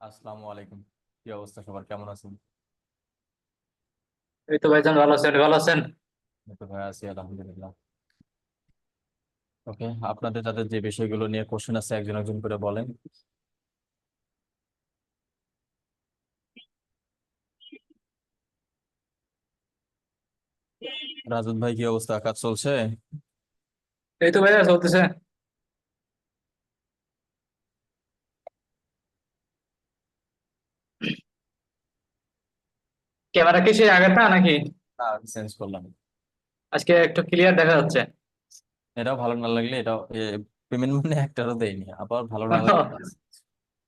আসসালামু আলাইকুম। কি অবস্থা, সবার কেমন আছেন? এই তো ভাইজান ভালো আছেন, ভালো আছেন। এই তো ভাই আছি, আলহামদুলিল্লাহ। ওকে, আপনাদের যাদের যে বিষয়গুলো নিয়ে কোশ্চেন আছে একজন একজন করে বলেন। রাজত ভাই, কি অবস্থা, কাজ চলছে? এই তো ভাইয়া চলতেছে। ক্যামেরা কি সেই আগেরটা নাকি? না, চেঞ্জ করলাম। আজকে একটু ক্লিয়ার দেখা যাচ্ছে। এটাও ভালো না লাগলে এটাও পেমেন্ট মানে একটারও দেয়নি, আবার ভালো না লাগলে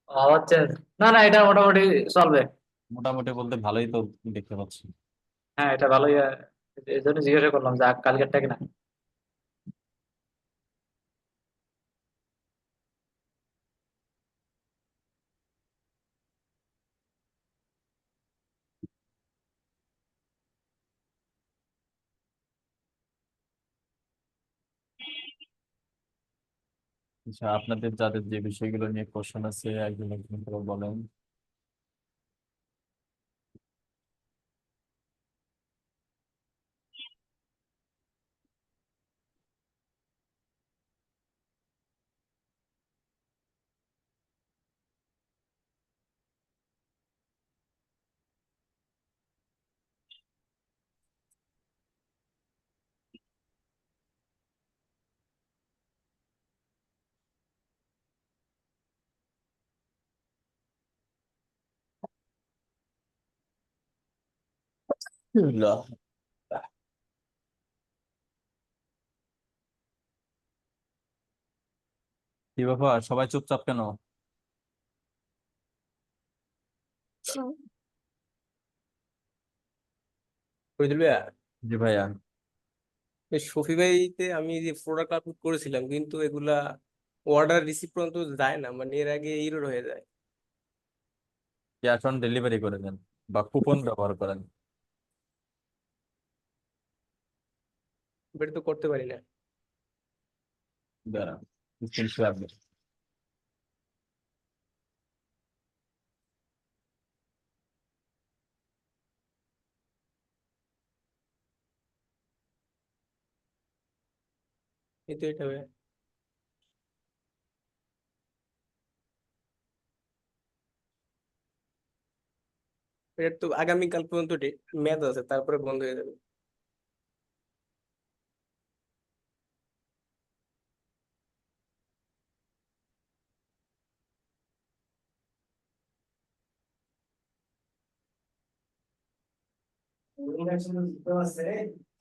ও হচ্ছে। না না, এটা মোটামুটি চলবে। মোটামুটি বলতে ভালোই তো দেখতে পাচ্ছি। হ্যাঁ, এটা ভালোই। এই জন্য জিজ্ঞাসা করলাম যে কালকেরটা কিনা। আচ্ছা, আপনাদের যাদের যে বিষয়গুলো নিয়ে কোশ্চেন আছে একজন একজন করে বলেন। আলহামদুলিল্লাহ। কি ব্যাপার, সবাই চুপচাপ কেন? শহীদুল ভাইয়া, জি ভাইয়া। এই শফি ভাইতে আমি যে প্রোডাক্ট আপলোড করেছিলাম কিন্তু এগুলা অর্ডার রিসিভ পর্যন্ত যায় না, মানে এর আগে এরর হয়ে যায়। ক্যাশ অন ডেলিভারি করে দেন বা কুপন ব্যবহার করেন। এটা তো করতে পারি না। দাঁড়ান, স্ক্রিনশট। এই তো এটা ভাইয়া। এটা তো আগামীকাল পর্যন্ত মেয়াদ আছে, তারপরে বন্ধ হয়ে যাবে।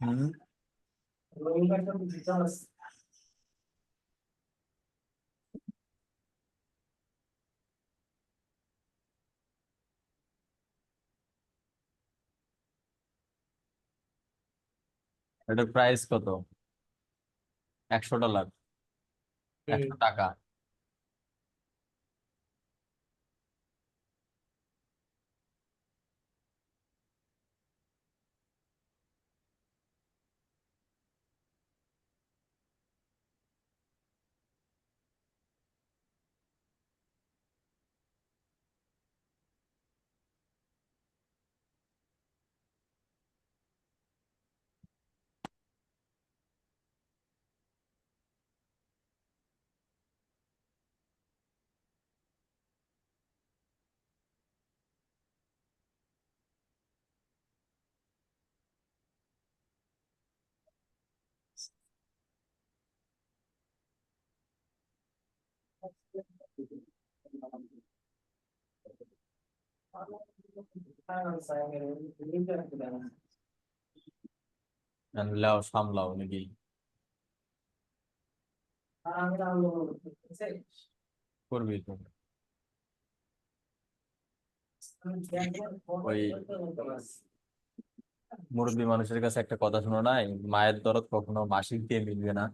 হুম। এটার প্রাইস কত? $100, হম। 100 টাকা। লাও সামলাও নাকি? করবি তো। ওই মুরব্বী মানুষের কাছে একটা কথা শোনো নাই, মায়ের দরদ কখনো মাসিক দিয়ে মিলবে না।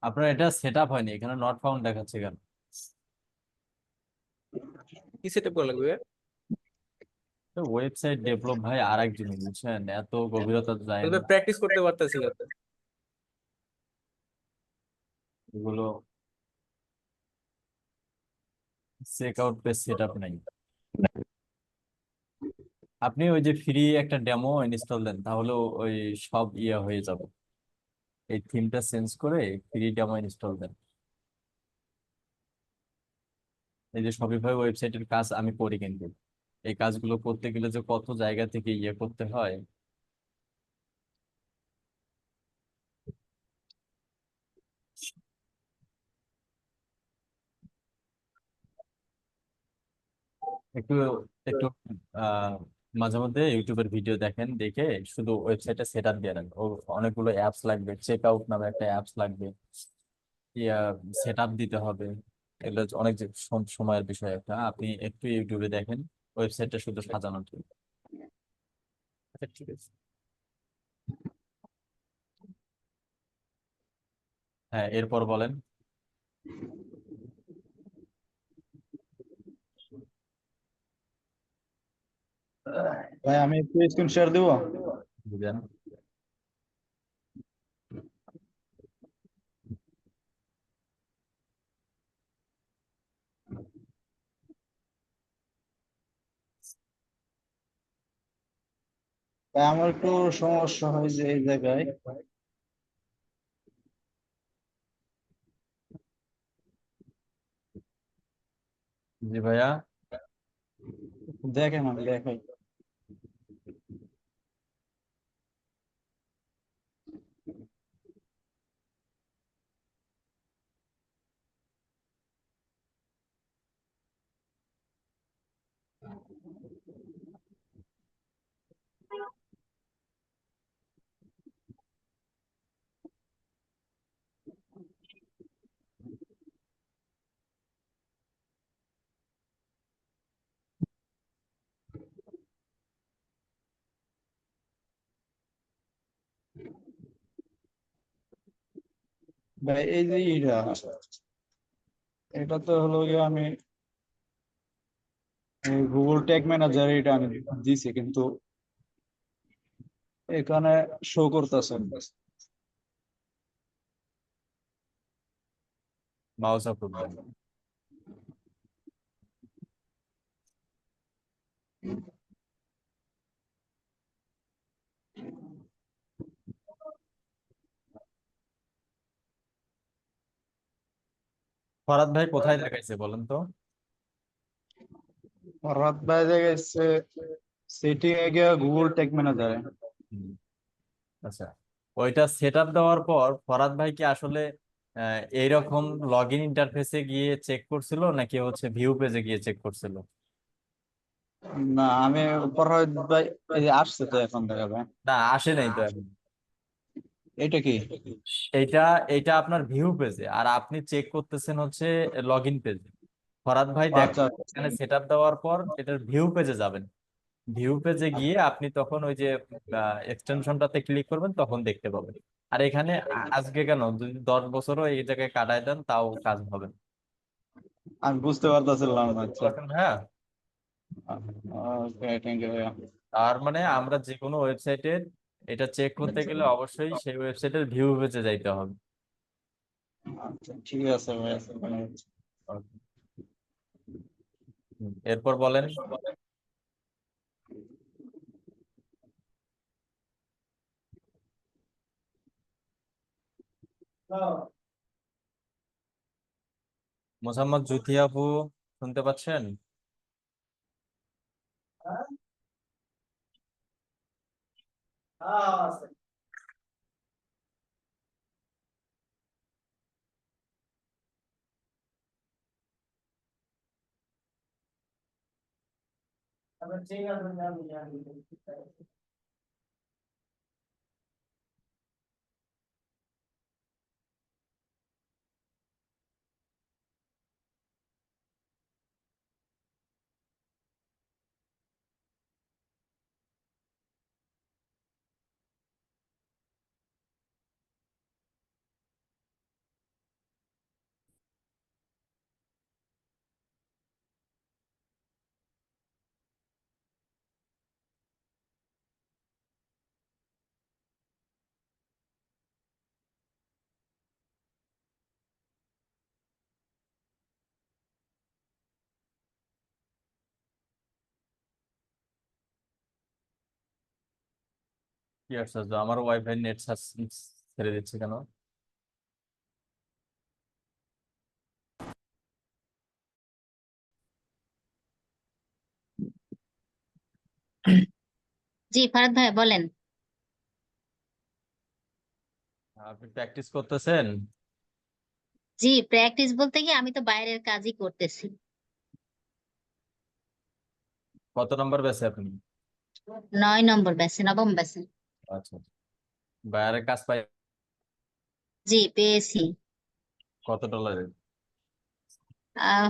আপনার এটা সেট আপ হয়নি, এখানে নট ফাউন্ড দেখাচ্ছে কেন? কি সেট আপ করা লাগবে? ওয়েবসাইট ডেভেলপ ভাই আর এক জিনিস, বুঝছেন, এত গভীরতা যায় না প্র্যাকটিস করতে পারতেছি না তো। এগুলো। Check out page set up নাই। আপনি ওই যে ফ্রি একটা ডেমো ইনস্টল দেন, তাহলে ওই সব ইয়ে হয়ে যাবে। এই থিমটা চেঞ্জ করে ফ্রি ডেমো ইনস্টল দেন। এই যে শপিফাই ওয়েবসাইটের কাজ আমি করি, কিন্তু এই কাজগুলো করতে গেলে যে কত জায়গা থেকে ইয়ে করতে হয়। একটু একটু আহ মাঝে মধ্যে ইউটিউবের ভিডিও দেখেন, দেখে শুধু ওয়েবসাইটে সেট আপ দিয়ে নেন। ও অনেকগুলো অ্যাপস লাগবে, চেক আউট নামে একটা অ্যাপস লাগবে, ইয়া সেট আপ দিতে হবে। এগুলো হচ্ছে অনেক যে সময়ের বিষয় একটা। আপনি একটু ইউটিউবে দেখেন, ওয়েবসাইটটা শুধু সাজানোর জন্য। আচ্ছা ঠিক আছে। হ্যাঁ, এরপর বলেন। ভাই আমি একটু স্ক্রিন শেয়ার দিব। বুঝলেন? ভাই আমার একটু সমস্যা হয় যে এই জায়গায় জি ভাইয়া। দেখেন, আমি দেখাই। ভাই এই যে এটা তো হলো গিয়ে আমি গুগল ট্যাগ ম্যানেজার এটা আমি দিছি, কিন্তু এখানে শো করতেছে না। মাউস আপ করবেন। ফরাদ ভাই কোথায় দেখাইছে বলেন তো? রাত বাইরে গেছে সেটিং এ গিয়ে গুগল ট্যাগ ম্যানেজারে। হুম, আচ্ছা। ওইটা সেট আপ দেওয়ার পর ফরাদ ভাই কি আসলে এইরকম লগ ইন ইন্টারফেসে গিয়ে চেক করছিল, নাকি হচ্ছে ভিউ পেজে গিয়ে চেক করছিল? না আমি ফরহাদ ভাই এই যে আসছে তো এখন দেখা যায়। না, আসে নাই তো এখন। এটা কি? এইটা এইটা আপনার ভিউ পেজে, আর আপনি চেক করতেছেন হচ্ছে লগ ইন পেজে। ফরাদ ভাই দেখ, আচ্ছা আচ্ছা। এখানে সেট আপ দেওয়ার পর এটার ভিউ পেজে যাবেন। ভিউ পেজে গিয়ে আপনি তখন ওই যে এক্সটেনশনটাতে ক্লিক করবেন, তখন দেখতে পাবেন। আর এখানে আজকে কেন, যদি 10 বছরও এই জায়গায় কাটায় দেন তাও কাজ হবে না। আমি বুঝতে পারতেছিলাম না। আচ্ছা বুঝতে পারছেন? হ্যাঁ। ওকে, থ্যাংক ইউ ভাইয়া। তার মানে আমরা যে কোনো ওয়েবসাইটের এটা চেক করতে গেলে অবশ্যই সেই ওয়েবসাইটের ভিউ পেজে যাইতে হবে। আচ্ছা ঠিক আছে ভাইয়া। এরপর বলেন। মোসাম্মদ জুথি আপু, শুনতে পাচ্ছেন? কি আশ্চর্য, আমার ওয়াইফাই নেট ছেড়ে দিচ্ছে কেন? জি ফারাদ ভাই বলেন। আপনি প্র্যাকটিস করতেছেন? জি প্র্যাকটিস বলতে কি আমি তো বাইরের কাজই করতেছি। কত নম্বর ব্যাচে আপনি? 9 নম্বর ব্যাচে, নবম ব্যাচে। আচ্ছা, বাইরের কাজ পাই জি পেয়েছি। কত ডলারে? আহ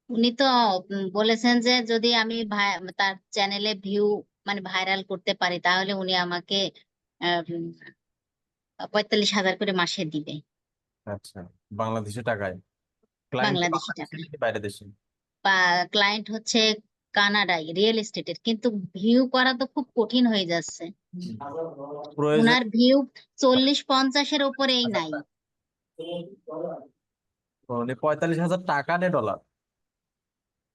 উনি তো বলেছেন যে যদি আমি তার চ্যানেলে ভিউ মানে ভাইরাল করতে পারি তাহলে উনি আমাকে 45,000 করে মাসে দিবে। আচ্ছা, বাংলাদেশি টাকায়? ক্লায়েন্ট বাংলাদেশি বাংলাদেশে টাকা। নাকি বাইরে দেশে? বা ক্লায়েন্ট হচ্ছে কানাডায়, রিয়েল এস্টেটের, কিন্তু ভিউ করা তো খুব কঠিন হয়ে যাচ্ছে। প্রয়োজন উনার ভিউ 40-50-এর উপরেই নাই। উনি 45,000 টাকা নে ডলার?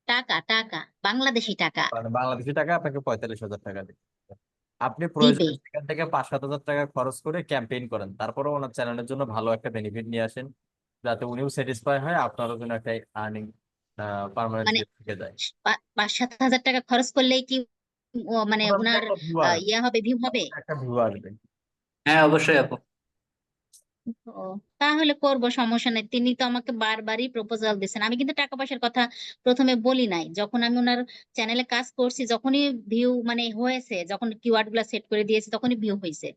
টাকা টাকা, বাংলাদেশি টাকা মানে বাংলাদেশি টাকা আপনাকে 45,000 টাকা দিবে। আপনি দিবে। প্রয়োজনে সেখান থেকে 5-7 হাজার টাকা খরচ করে ক্যাম্পেইন করেন, তারপরে ওনার চ্যানেলের জন্য ভালো একটা বেনিফিট নিয়ে আসেন, যাতে উনিও স্যাটিসফাই হয়, আপনারও জন্য একটা আর্নিং মানে পার্মানেন্টলি থেকে যায়। 5-7 হাজার টাকা খরচ করলেই কি মানে মোটামুটি উনার একটা ভিউ আসবে, ইয়ে হবে, ভিউ হবে? একটা ভিউ আসবে। হ্যাঁ অবশ্যই আপু। ও, তাহলে করব, সমস্যা নেই। তিনি তো আমাকে বারবারই প্রপোজাল দিয়েছেন, আমি কিন্তু টাকা পয়সার কথা প্রথমে বলি নাই। যখন আমি ওনার চ্যানেলে কাজ করছি, যখনই ভিউ মানে হয়েছে, যখন কিওয়ার্ড গুলা সেট করে দিয়েছে, তখনই ভিউ হয়েছে,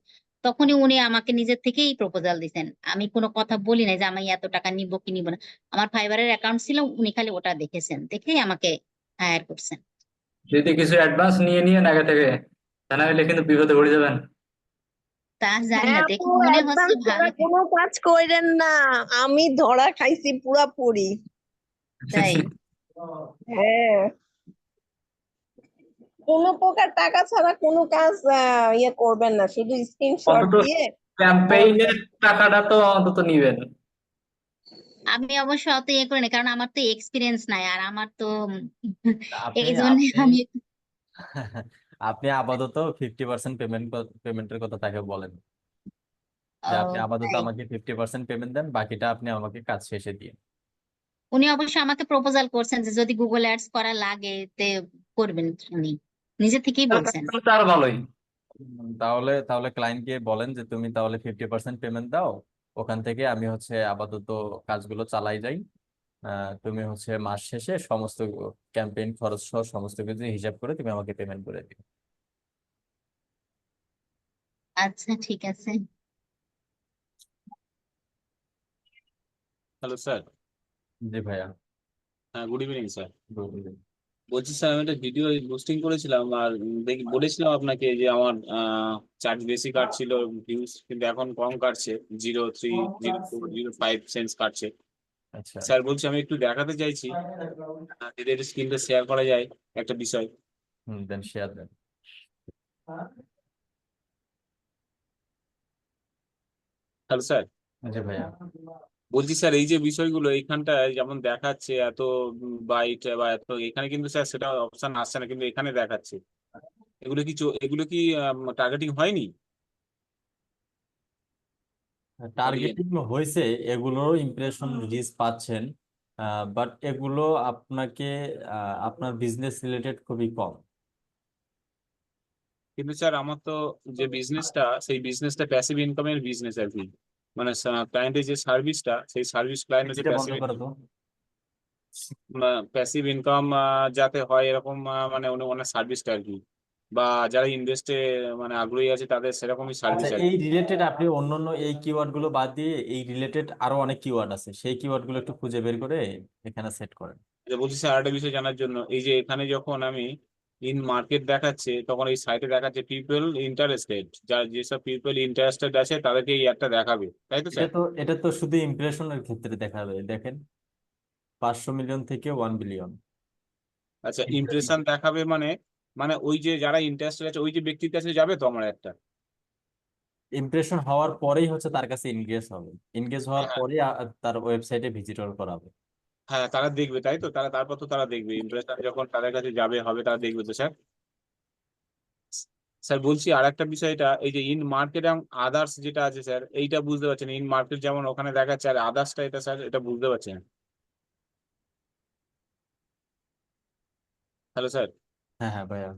তখনই উনি আমাকে নিজের থেকেই প্রপোজাল দিয়েছেন। আমি কোনো কথা বলি নাই যে আমি এত টাকা নিব কি নিব না। আমার ফাইবারের অ্যাকাউন্ট ছিল, উনি খালি ওটা দেখেছেন, দেখেই আমাকে হায়ার করছেন। যদি কিছু অ্যাডভান্স নিয়ে নিয়েন আগে থেকে, তা না হলে কিন্তু বিপদে পড়ে যাবেন। তা জানি হ্যাঁ না, আপু, দেখে মনে হচ্ছে অ্যাডভান্স ছাড়া ভালো। কোনো কাজ কইরেন না। আমি ধরা খাইছি পুরাপুরি। তাই? হ্যাঁ, কোনো প্রকার টাকা ছাড়া কোনো কাজ ইয়ে করবেন না, শুধু স্ক্রিনশট অন্তত দিয়ে ক্যাম্পেইনের করবেন। টাকাটা তো অন্তত নিবেন। আমি অবশ্য অত ইয়ে করি না, কারণ আমার তো এক্সপিরিয়েন্স নাই, আর আমার তো আপনি এই জন্য আপনি আমি আপনি আপাতত 50% পেমেন্টের কথা তাকে বলেন, যে আপনি আপাতত তাই। আমাকে 50% পেমেন্ট দেন, বাকিটা আপনি আমাকে কাজ শেষে দিন। উনি অবশ্য আমাকে প্রপোজাল করছেন যে যদি গুগল অ্যাডস করা লাগে তে করবেন উনি, নিজে থেকেই বলছেন। তাহলে তো আরো ভালোই। তাহলে তাহলে ক্লায়েন্টকে বলেন যে তুমি তাহলে 50% পেমেন্ট দাও, ওখান থেকে আমি হচ্ছে আপাতত কাজগুলো চালাই যাই, তুমি হচ্ছে মাস শেষে সমস্ত ক্যাম্পেইন খরচ সহ সমস্ত কিছু হিসাব করে তুমি আমাকে পেমেন্ট করে দিও। আচ্ছা ঠিক আছে। Hello sir. জি ভাইয়া। হ্যাঁ, good evening sir. good evening. বলছি স্যার, আমি একটা ভিডিও পোস্টিং করেছিলাম আর বলেছিলাম আপনাকে যে আমার চার্জ বেশি কাটছিল ভিউজ, কিন্তু এখন কম কাটছে, 0.30405 সেন্টস কাটছে। আচ্ছা, স্যার বলছি আমি একটু দেখাতে চাইছি, যদি একটু স্ক্রিনটা শেয়ার করা যায় একটা বিষয়। দেন শেয়ার দেন। Hello sir. জি ভাইয়া। বলছি স্যার, এই যে বিষয়গুলো এইখানটায় যেমন দেখাচ্ছে এত বাইট বা এত, এখানে কিন্তু স্যার সেটা অপশন আসছে না, কিন্তু এখানে দেখাচ্ছে। এগুলো কি টার্গেটিং হয়নি? টার্গেটিং হয়েছে, এগুলোর ইমপ্রেশন রিচ পাচ্ছেন, বাট এগুলো আপনাকে আপনার বিজনেস রিলেটেড খুবই কম। কিন্তু স্যার আমার তো যে বিজনেসটা, সেই বিজনেসটা প্যাসিভ ইনকামের বিজনেস আর কি, মানে ক্লায়েন্টের যে সার্ভিসটা, সেই সার্ভিস ক্লায়েন্ট হচ্ছে এটা বন্ধ প্যাসিভ করো তো। প্যাসিভ ইনকাম যাতে হয় এরকম, মানে ওনার সার্ভিসটা আর কি, বা যারা ইনভেস্টে মানে আগ্রহী আছে তাদের সেরকমই আচ্ছা, সার্ভিস আর এই কি। রিলেটেড আপনি অন্যান্য এই কিওয়ার্ড গুলো বাদ দিয়ে এই রিলেটেড আরো অনেক কিওয়ার্ড আছে, সেই কিওয়ার্ড গুলো একটু খুঁজে বের করে এখানে সেট করেন। বলছি স্যার আরেকটা বিষয় জানার জন্য, এই যে এখানে যখন আমি ইন মার্কেট দেখাচ্ছে, তখন এই সাইটে দেখাচ্ছে পিপল ইন্টারেস্টেড, যার যেসব পিপল ইন্টারেস্টেড আছে তাদেরকে এই অ্যাডটা দেখাবে, তাই তো স্যার? এটা তো শুধু ইমপ্রেশনের ক্ষেত্রে দেখাবে, দেখেন 500 মিলিয়ন থেকে 1 বিলিয়ন। আচ্ছা, ইমপ্রেশন দেখাবে মানে, মানে ওই যে যারা ইন্টারেস্টেড আছে ওই যে ব্যক্তির কাছে যাবে তো আমার একটা। ইমপ্রেশন হওয়ার পরেই হচ্ছে তার কাছে ইনগেজ হবে, ইনগেজ হওয়ার হ্যাঁ, পরে তার ওয়েবসাইটে ভিজিটর করাবে। হ্যাঁ তারা দেখবে, তাই তো, তারপর তো তারা দেখবে ইমপ্রেশন যখন তাদের কাছে যাবে হবে, তারা দেখবে তো স্যার। স্যার বলছি আর একটা বিষয়টা, এই যে ইন মার্কেট এবং আদার্স যেটা আছে স্যার, এইটা বুঝতে পারছেন। ইন মার্কেট যেমন ওখানে দেখাচ্ছে, আর আদার্সটা এটা স্যার এটা বুঝতে পারছেন। হ্যালো স্যার, হ্যাঁ হ্যাঁ ভাইয়া।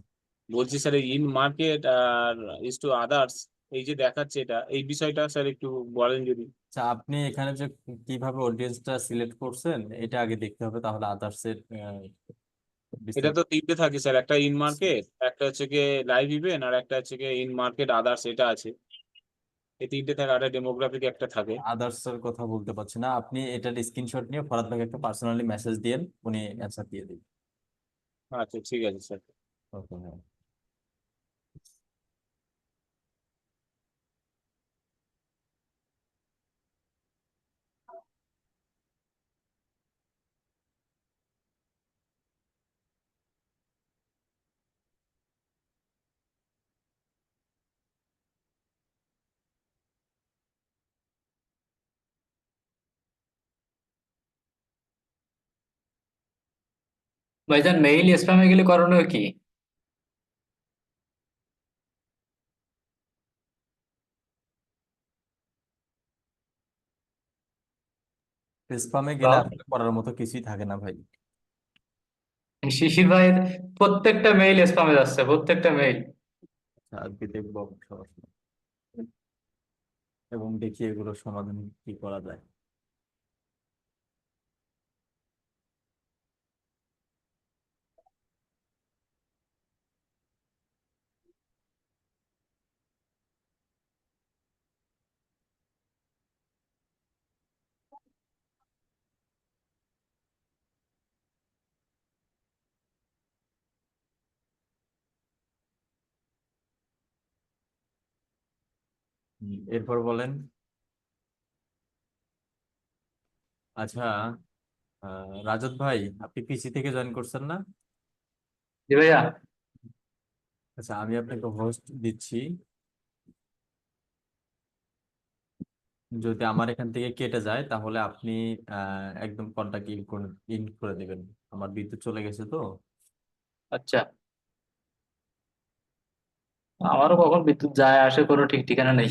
বলছি স্যার এই ইন মার্কেট আর ইস টু আদার্স, এই যে দেখাচ্ছে এটা, এই বিষয়টা স্যার একটু বলেন যদি। আচ্ছা, আপনি এখানে যে কিভাবে অডিয়েন্সটা সিলেক্ট করছেন এটা আগে দেখতে হবে, তাহলে আদার্স এর এটা বিস্তারিত। তো তিনটে থাকে স্যার, একটা ইন মার্কেট, একটা হচ্ছে গিয়ে লাইভ ইভেন্ট, আর একটা হচ্ছে গিয়ে ইন মার্কেট আদার্স, এটা আছে। এই তিনটে থাকে, আর ডেমোগ্রাফিক একটা থাকে। আদার্স এর কথা বলতে পারছি না, আপনি এটার স্ক্রিনশট নিয়ে ফরাদ ভাইকে একটা পার্সোনালি মেসেজ দিয়েন, উনি অ্যান্সার দিয়ে দিবেন। আচ্ছা ঠিক আছে স্যার। ওকে হ্যাঁ। ভাইজান মেইল স্প্যামে গেলে করণীয় কি? স্পামে গেলে আসলে করার মতো কিছুই থাকে না ভাই। শিশির ভাইয়ের প্রত্যেকটা মেইল স্প্যামে যাচ্ছে, প্রত্যেকটা মেইল। আজকে দেখবো সমস্যা নেই। এবং দেখি এগুলোর সমাধান কি করা যায়। এরপর বলেন। আচ্ছা, রাজত ভাই, আপনি পিসি থেকে জয়েন করছেন না? জি ভাইয়া। আচ্ছা, আমি আপনাকে হোস্ট দিচ্ছি। যদি আমার এখান থেকে কেটে যায় তাহলে আপনি একদম কন্টাক্ট ইন করে দেবেন। আমার বিদ্যুৎ চলে গেছে তো। আচ্ছা, আমারও কখন বিদ্যুৎ যায় আসে কোনো ঠিক ঠিকানা নেই।